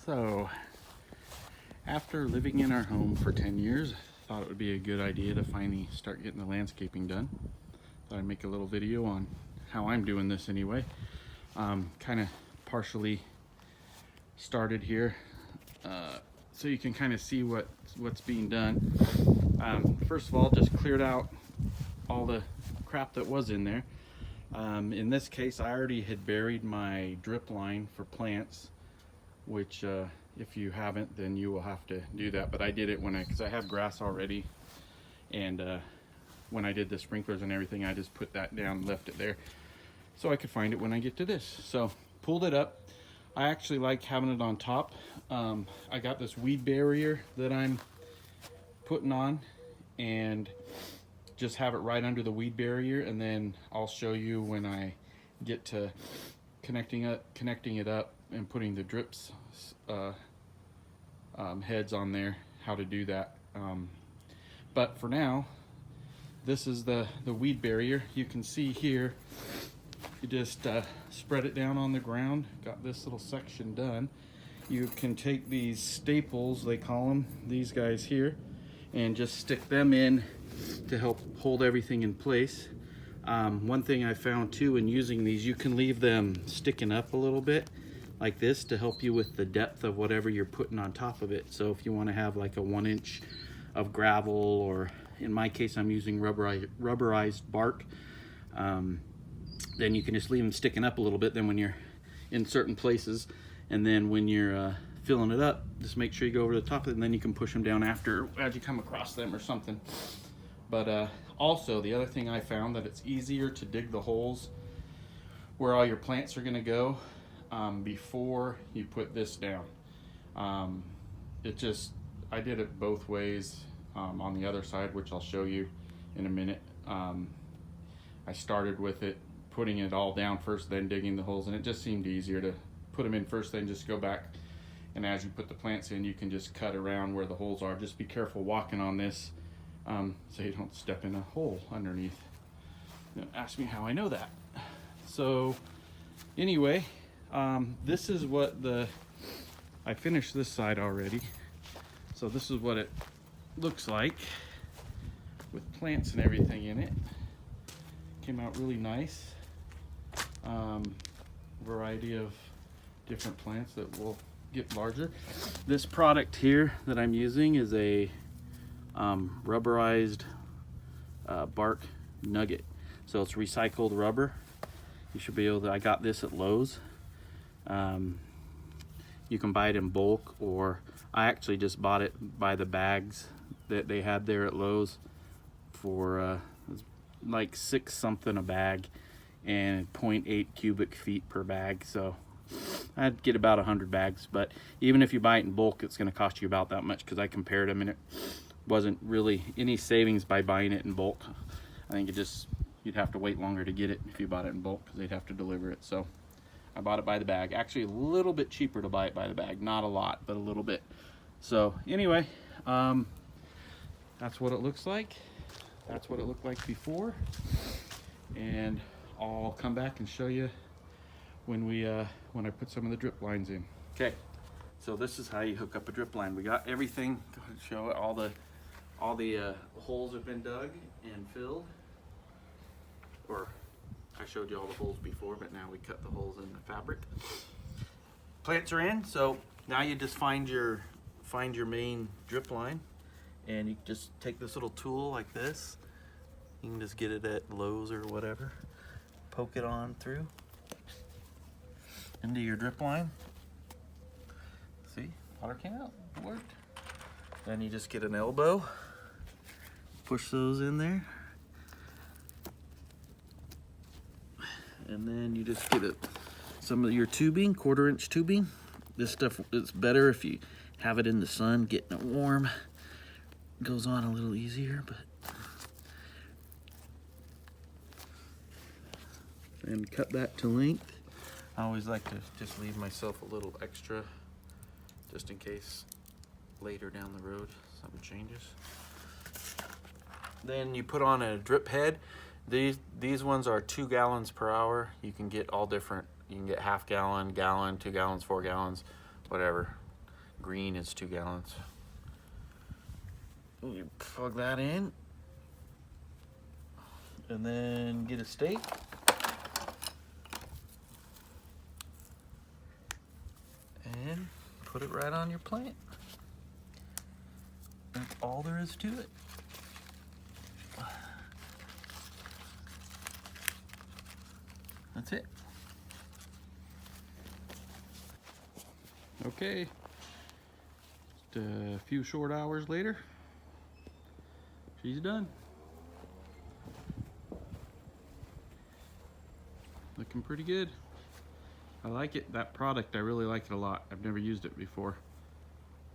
So, after living in our home for 10 years, I thought it would be a good idea to finally start getting the landscaping done. Thought I'd make a little video on how I'm doing this anyway. Kind of partially started here, so you can kind of see what's being done. First of all, just cleared out all the crap that was in there. In this case, I already had buried my drip line for plants, which if you haven't, then you will have to do that. But I did it because I have grass already, and when I did the sprinklers and everything, I just put that down and left it there so I could find it when I get to this. So pulled it up. I actually like having it on top. I got this weed barrier that I'm putting on, and just have it right under the weed barrier, and then I'll show you when I get to connecting it up and putting the drips heads on there, how to do that. But for now, this is the weed barrier. You can see here, you just spread it down on the ground. Got this little section done. You can take these staples, they call them, these guys here, and just stick them in to help hold everything in place. One thing I found too in using these, you can leave them sticking up a little bit like this to help you with the depth of whatever you're putting on top of it. So if you want to have like a 1 inch of gravel, or in my case I'm using rubberized bark, then you can just leave them sticking up a little bit then when you're in certain places, and then when you're filling it up, just make sure you go over the top of it, and then you can push them down after as you come across them or something. But also the other thing I found, that it's easier to dig the holes where all your plants are going to go before you put this down. I did it both ways on the other side, which I'll show you in a minute. I started with it, putting it all down first, then digging the holes, and it just seemed easier to put them in first, then just go back, and as you put the plants in, you can just cut around where the holes are. Just be careful walking on this, so you don't step in a hole underneath. Ask me how I know that. So anyway, this is what I finished this side already. So this is what it looks like with plants and everything in it. Came out really nice. Variety of different plants that will get larger. This product here that I'm using is a rubberized bark nugget. So it's recycled rubber. You should be able to, I got this at Lowe's. You can buy it in bulk, or I actually just bought it by the bags that they had there at Lowe's for like $6 something a bag, and 0.8 cubic feet per bag. So I'd get about 100 bags, but even if you buy it in bulk, it's going to cost you about that much, because I compared them and it wasn't really any savings by buying it in bulk. I think you'd have to wait longer to get it if you bought it in bulk, because they'd have to deliver it. So I bought it by the bag. Actually a little bit cheaper to buy it by the bag, not a lot, but a little bit. So anyway, that's what it looks like. That's what it looked like before, and I'll come back and show you when I put some of the drip lines in. Okay, so this is how you hook up a drip line. We got everything to show. All the holes have been dug and filled, or I showed you all the holes before, but now we cut the holes in the fabric. Plants are in, so now you just find your main drip line, and you just take this little tool like this. You can just get it at Lowe's or whatever. Poke it on through into your drip line. See, water came out, it worked. Then you just get an elbow, push those in there, and then you just get some of your tubing, 1/4 inch tubing. This stuff is better if you have it in the sun, getting it warm. It goes on a little easier, but and cut that to length. I always like to just leave myself a little extra, just in case later down the road something changes. Then you put on a drip head. These ones are 2 gallons per hour. You can get all different. You can get 1/2 gallon, gallon, 2 gallons, 4 gallons, whatever. green is 2 gallons. You plug that in, and then get a stake. And put it right on your plant. That's all there is to it. That's it. Okay, just a few short hours later, she's done. Looking pretty good. I like it. That product, I really like it a lot. I've never used it before,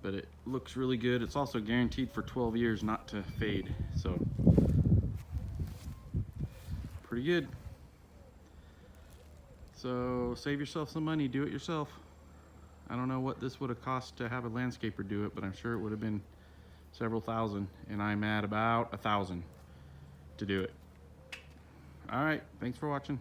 but it looks really good. It's also guaranteed for 12 years not to fade, so pretty good. So save yourself some money, do it yourself. I don't know what this would have cost to have a landscaper do it, but I'm sure it would have been several thousand, and I'm at about 1,000 to do it. All right, thanks for watching.